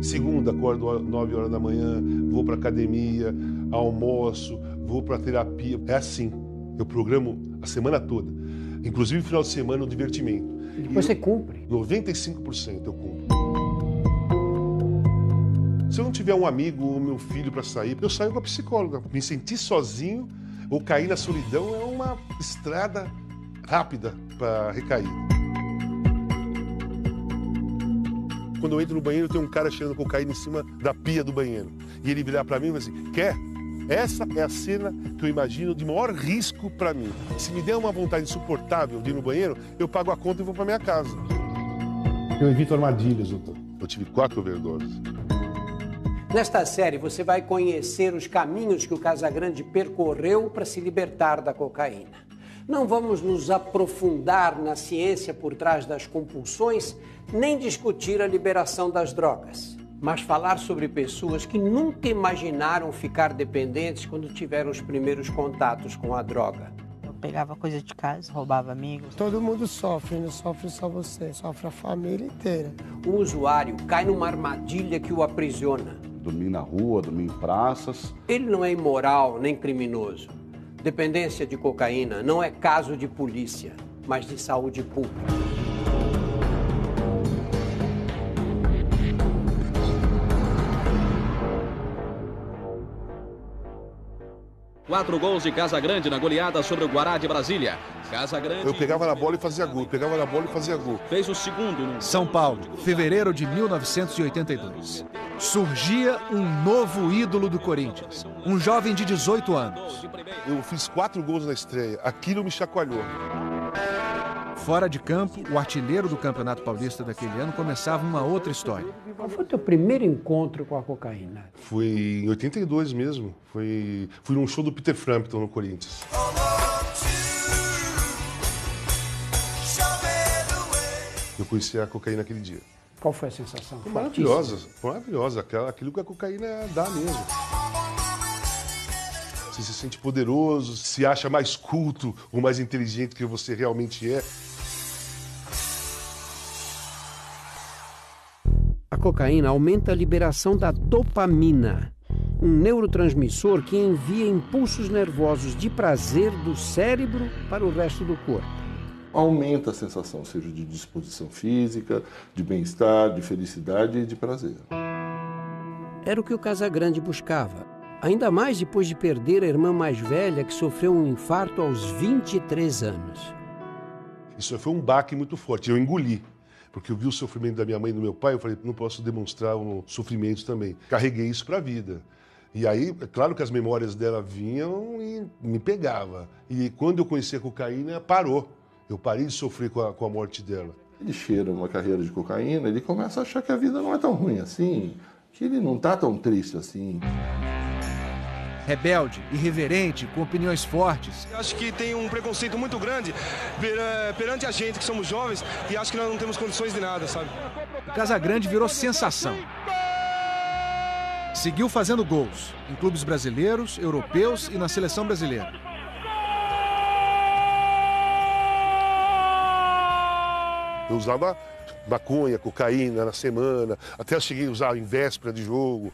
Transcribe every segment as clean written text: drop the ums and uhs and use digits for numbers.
Segunda, acordo às 9 horas da manhã, vou para academia, almoço, vou para terapia. É assim, eu programo a semana toda, inclusive no final de semana o divertimento. E depois você cumpre? 95% eu cumpro. Se eu não tiver um amigo ou meu filho para sair, eu saio com a psicóloga. Me sentir sozinho ou cair na solidão é uma estrada rápida para recair. Quando eu entro no banheiro, tem um cara cheirando cocaína em cima da pia do banheiro. E ele virar para mim e vai assim, quer? Essa é a cena que eu imagino de maior risco para mim. Se me der uma vontade insuportável de ir no banheiro, eu pago a conta e vou para minha casa. Eu evito armadilhas, doutor. Eu tive 4 overdoses. Nesta série, você vai conhecer os caminhos que o Casagrande percorreu para se libertar da cocaína. Não vamos nos aprofundar na ciência por trás das compulsões, nem discutir a liberação das drogas, mas falar sobre pessoas que nunca imaginaram ficar dependentes quando tiveram os primeiros contatos com a droga. Eu pegava coisa de casa, roubava amigos. Todo mundo sofre, não sofre só você, sofre a família inteira. O usuário cai numa armadilha que o aprisiona. Dormir na rua, dormir em praças. Ele não é imoral nem criminoso. Dependência de cocaína não é caso de polícia, mas de saúde pública. Quatro gols de Casagrande na goleada sobre o Guará de Brasília. Casagrande... Eu pegava na bola e fazia gol, pegava na bola e fazia gol. Fez o segundo no... São Paulo, fevereiro de 1982. Surgia um novo ídolo do Corinthians, um jovem de 18 anos. Eu fiz 4 gols na estreia, aquilo me chacoalhou. Fora de campo, o artilheiro do Campeonato Paulista daquele ano começava uma outra história. Qual foi o teu primeiro encontro com a cocaína? Foi em 82 mesmo, fui num show do Peter Frampton no Corinthians. Eu conheci a cocaína naquele dia. Qual foi a sensação? Foi maravilhosa, maravilhosa, aquilo que a cocaína dá mesmo. Você se sente poderoso, se acha mais culto ou mais inteligente que você realmente é. A cocaína aumenta a liberação da dopamina, um neurotransmissor que envia impulsos nervosos de prazer do cérebro para o resto do corpo. Aumenta a sensação, seja de disposição física, de bem-estar, de felicidade e de prazer. Era o que o Casagrande buscava, ainda mais depois de perder a irmã mais velha que sofreu um infarto aos 23 anos. Isso foi um baque muito forte, eu engoli. Porque eu vi o sofrimento da minha mãe e do meu pai, eu falei, não posso demonstrar um sofrimento também. Carreguei isso para a vida. E aí, é claro que as memórias dela vinham e me pegava. E quando eu conheci a cocaína, parou. Eu parei de sofrer com a morte dela. Ele cheira uma carreira de cocaína, ele começa a achar que a vida não é tão ruim assim, que ele não está tão triste assim. Rebelde, irreverente, com opiniões fortes. Eu acho que tem um preconceito muito grande perante a gente que somos jovens e acho que nós não temos condições de nada, sabe? O Casagrande virou sensação. Seguiu fazendo gols em clubes brasileiros, europeus e na seleção brasileira. Eu usava maconha, cocaína na semana, até eu cheguei a usar em véspera de jogo.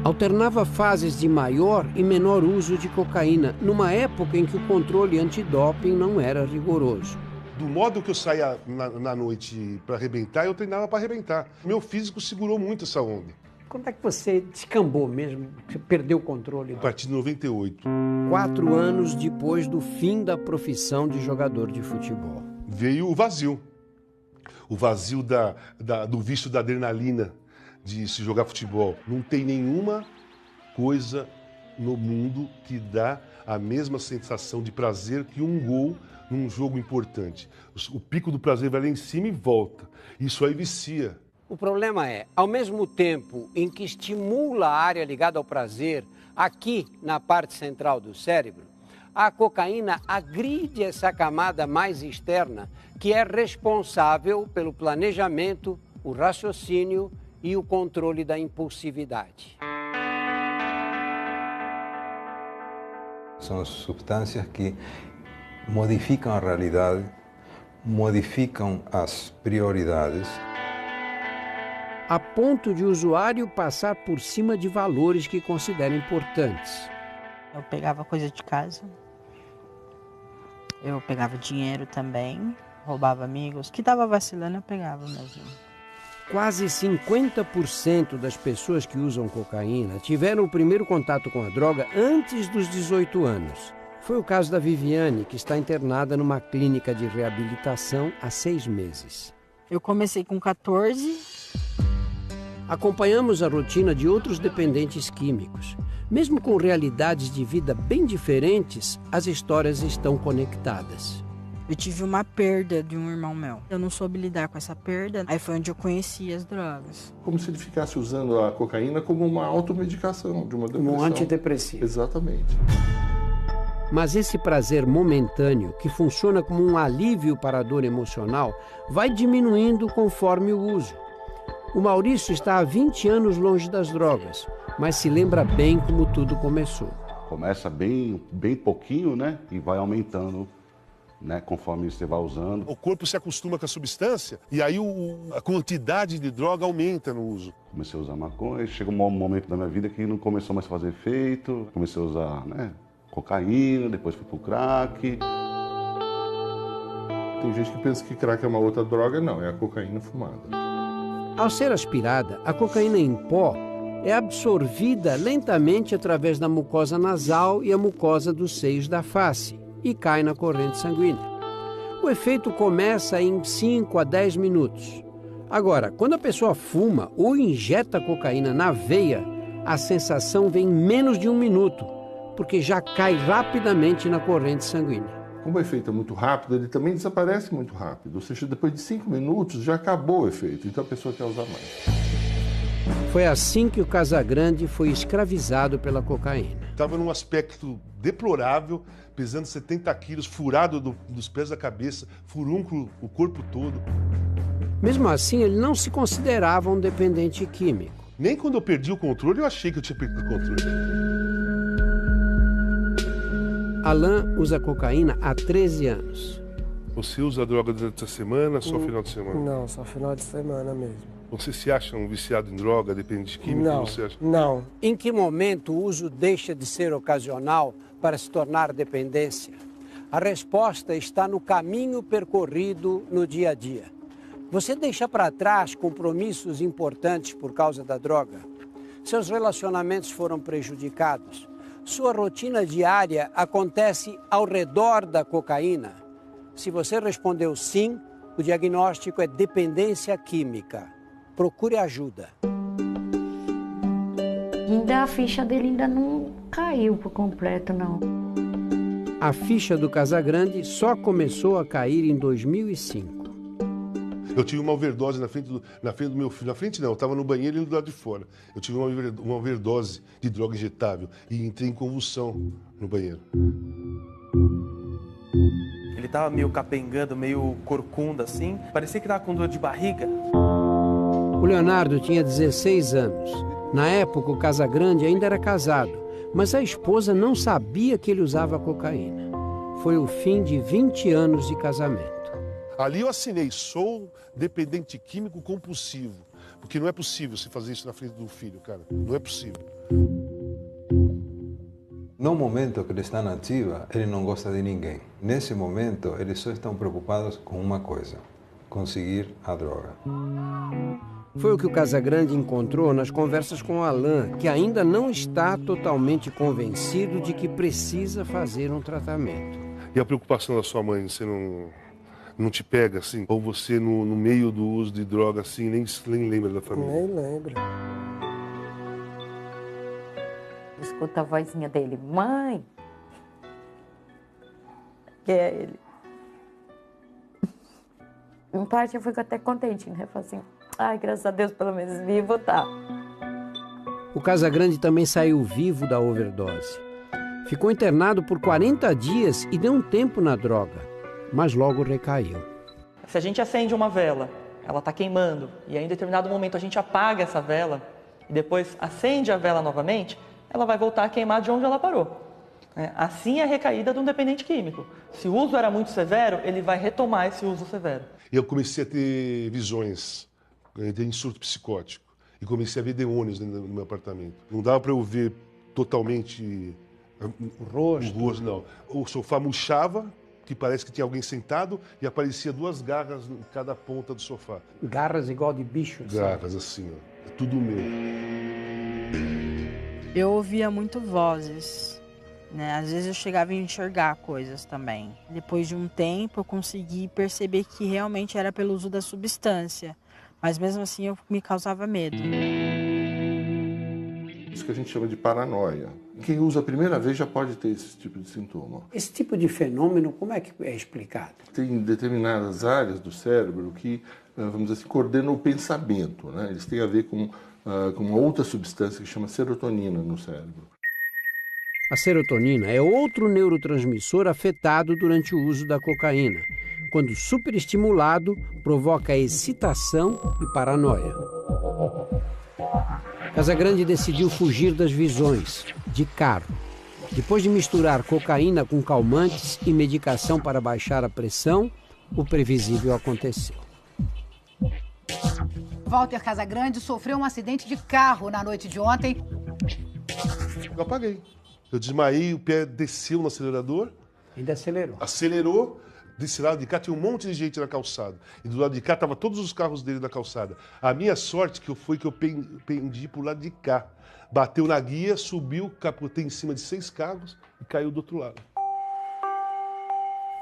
Alternava fases de maior e menor uso de cocaína, numa época em que o controle antidoping não era rigoroso. Do modo que eu saía na noite para arrebentar, eu treinava para arrebentar. Meu físico segurou muito essa onda. Quando é que você descambou mesmo? Você perdeu o controle? A partir de 98. 4 anos depois do fim da profissão de jogador de futebol. Veio o vazio. O vazio do vício da adrenalina de se jogar futebol. Não tem nenhuma coisa no mundo que dá a mesma sensação de prazer que um gol num jogo importante. O pico do prazer vai lá em cima e volta. Isso aí vicia. O problema é, ao mesmo tempo em que estimula a área ligada ao prazer, aqui na parte central do cérebro, a cocaína agride essa camada mais externa, que é responsável pelo planejamento, o raciocínio e o controle da impulsividade. São substâncias que modificam a realidade, modificam as prioridades. a ponto de o usuário passar por cima de valores que considera importantes. Eu pegava coisa de casa, eu pegava dinheiro também, roubava amigos. Que estava vacilando eu pegava mesmo. Quase 50% das pessoas que usam cocaína tiveram o primeiro contato com a droga antes dos 18 anos. Foi o caso da Viviane, que está internada numa clínica de reabilitação há 6 meses. Eu comecei com 14. Acompanhamos a rotina de outros dependentes químicos. Mesmo com realidades de vida bem diferentes, as histórias estão conectadas. Eu tive uma perda de um irmão meu. Eu não soube lidar com essa perda. Aí foi onde eu conheci as drogas. Como se ele ficasse usando a cocaína como uma automedicação de uma depressão. Como um antidepressivo. Exatamente. Mas esse prazer momentâneo, que funciona como um alívio para a dor emocional, vai diminuindo conforme o uso. O Maurício está há 20 anos longe das drogas, mas se lembra bem como tudo começou. Começa bem pouquinho, né? E vai aumentando, né? Conforme você vai usando. O corpo se acostuma com a substância e aí a quantidade de droga aumenta no uso. Comecei a usar maconha, chegou um momento da minha vida que não começou mais a fazer efeito. Comecei a usar, né? Cocaína, depois fui pro crack. Tem gente que pensa que crack é uma outra droga, não, é a cocaína fumada. Ao ser aspirada, a cocaína em pó é absorvida lentamente através da mucosa nasal e a mucosa dos seios da face e cai na corrente sanguínea. O efeito começa em 5 a 10 minutos. Agora, quando a pessoa fuma ou injeta cocaína na veia, a sensação vem em menos de 1 minuto, porque já cai rapidamente na corrente sanguínea. Como o efeito é muito rápido, ele também desaparece muito rápido. Ou seja, depois de 5 minutos já acabou o efeito, então a pessoa quer usar mais. Foi assim que o Casagrande foi escravizado pela cocaína. Estava num aspecto deplorável, pesando 70 quilos, furado dos pés à cabeça, furúnculo o corpo todo. Mesmo assim, ele não se considerava um dependente químico. Nem quando eu perdi o controle, eu achei que eu tinha perdido o controle. Alain usa cocaína há 13 anos. Você usa droga durante a semana, só final de semana? Não, só final de semana mesmo. Você se acha um viciado em droga, dependente químico? Não, você acha? não. Em que momento o uso deixa de ser ocasional para se tornar dependência? A resposta está no caminho percorrido no dia a dia. Você deixa para trás compromissos importantes por causa da droga? Seus relacionamentos foram prejudicados? Sua rotina diária acontece ao redor da cocaína? Se você respondeu sim, o diagnóstico é dependência química. Procure ajuda. Ainda a ficha dele ainda não caiu por completo, não. A ficha do Casagrande só começou a cair em 2005. Eu tive uma overdose na frente do meu filho. Na frente não, eu estava no banheiro e ele do lado de fora. Eu tive uma overdose de droga injetável e entrei em convulsão no banheiro. Ele estava meio capengando, meio corcunda assim. Parecia que estava com dor de barriga. O Leonardo tinha 16 anos. Na época, o Casagrande ainda era casado, mas a esposa não sabia que ele usava cocaína. Foi o fim de 20 anos de casamento. Ali eu assinei, sou dependente químico compulsivo. Porque não é possível você fazer isso na frente do filho, cara. Não é possível. No momento que ele está na ativa, ele não gosta de ninguém. Nesse momento, eles só estão preocupados com uma coisa: conseguir a droga. Foi o que o Casagrande encontrou nas conversas com o Alain, que ainda não está totalmente convencido de que precisa fazer um tratamento. E a preocupação da sua mãe, você não te pega assim? Ou você no meio do uso de droga assim, nem lembra da família? Nem lembro. Escuta a vozinha dele: mãe. Que é ele. Em parte eu fico até contente, né? Falo assim: ai, graças a Deus, pelo menos vivo tá. O Casagrande também saiu vivo da overdose. Ficou internado por 40 dias e deu um tempo na droga, mas logo recaiu. Se a gente acende uma vela, ela está queimando, e aí em determinado momento a gente apaga essa vela e depois acende a vela novamente, ela vai voltar a queimar de onde ela parou. Assim é a recaída de um dependente químico. Se o uso era muito severo, ele vai retomar esse uso severo. E eu comecei a ter visões, eu entrei em surto psicótico. E comecei a ver demônios dentro do meu apartamento. Não dava para eu ver totalmente o rosto, não. O sofá murchava, que parece que tinha alguém sentado, e aparecia 2 garras em cada ponta do sofá. Garras igual de bicho? Garras, assim, ó. É tudo meu. Eu ouvia muito vozes, né? Às vezes eu chegava a enxergar coisas também. Depois de um tempo eu consegui perceber que realmente era pelo uso da substância. Mas mesmo assim eu me causava medo. Isso que a gente chama de paranoia. Quem usa a primeira vez já pode ter esse tipo de sintoma. Esse tipo de fenômeno, como é que é explicado? Tem determinadas áreas do cérebro que, vamos dizer assim, coordenam o pensamento, né? Eles têm a ver com uma outra substância que chama serotonina no cérebro. A serotonina é outro neurotransmissor afetado durante o uso da cocaína. Quando superestimulado, provoca excitação e paranoia. Casagrande decidiu fugir das visões, de carro. Depois de misturar cocaína com calmantes e medicação para baixar a pressão, o previsível aconteceu. Walter Casagrande sofreu um acidente de carro na noite de ontem. Eu apaguei. Eu desmaiei, o pé desceu no acelerador. Ainda acelerou. Acelerou. Desse lado de cá tinha um monte de gente na calçada. E do lado de cá estavam todos os carros dele na calçada. A minha sorte foi que eu pendi pro lado de cá. Bateu na guia, subiu, capotei em cima de 6 carros e caiu do outro lado.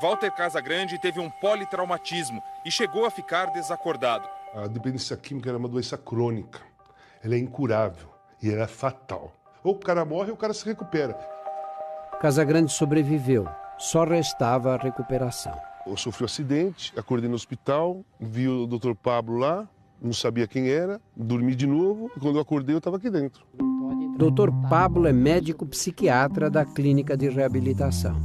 Walter Casagrande teve um politraumatismo e chegou a ficar desacordado. A dependência química era uma doença crônica. Ela é incurável e ela é fatal. Ou o cara morre ou o cara se recupera. Casagrande sobreviveu. Só restava a recuperação. Eu sofri um acidente, acordei no hospital, vi o Dr. Pablo lá, não sabia quem era, dormi de novo e quando eu acordei eu estava aqui dentro. Dr. Pablo é médico psiquiatra da clínica de reabilitação.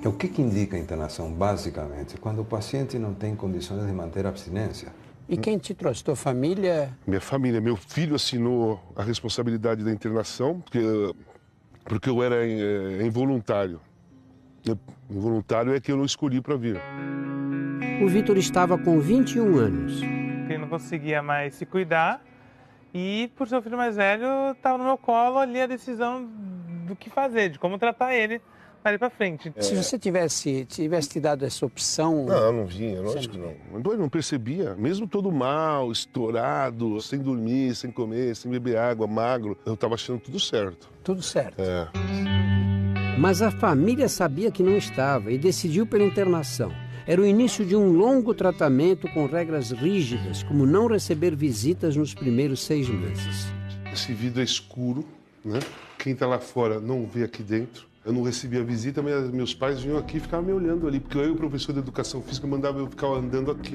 O que indica a internação, basicamente? Quando o paciente não tem condições de manter a abstinência. E quem te trouxe? Tua família? Minha família. Meu filho assinou a responsabilidade da internação, porque eu era involuntário. Involuntário é que eu não escolhi para vir. O Vitor estava com 21 anos. Ele não conseguia mais se cuidar e, por ser o filho mais velho, estava no meu colo ali a decisão do que fazer, de como tratar ele dali para frente. Se você tivesse te dado essa opção... Não vinha, lógico que não. Eu não percebia, mesmo todo mal, estourado, sem dormir, sem comer, sem beber água, magro, eu estava achando tudo certo. Tudo certo. É. Mas a família sabia que não estava e decidiu pela internação. Era o início de um longo tratamento com regras rígidas, como não receber visitas nos primeiros 6 meses. Esse vidro é escuro, né? Quem está lá fora não vê aqui dentro. Eu não recebia visita, mas meus pais vinham aqui e ficavam me olhando ali, porque eu, o professor de educação física, mandava eu ficar andando aqui.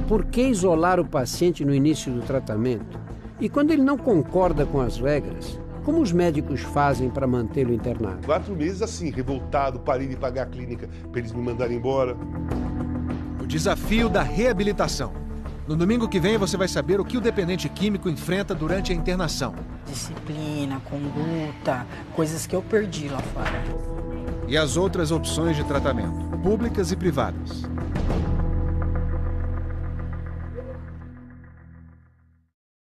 Por que isolar o paciente no início do tratamento? E quando ele não concorda com as regras, como os médicos fazem para mantê-lo internado? 4 meses assim, revoltado, parei de pagar a clínica para eles me mandarem embora. O desafio da reabilitação. No domingo que vem você vai saber o que o dependente químico enfrenta durante a internação. Disciplina, conduta, coisas que eu perdi lá fora. E as outras opções de tratamento, públicas e privadas.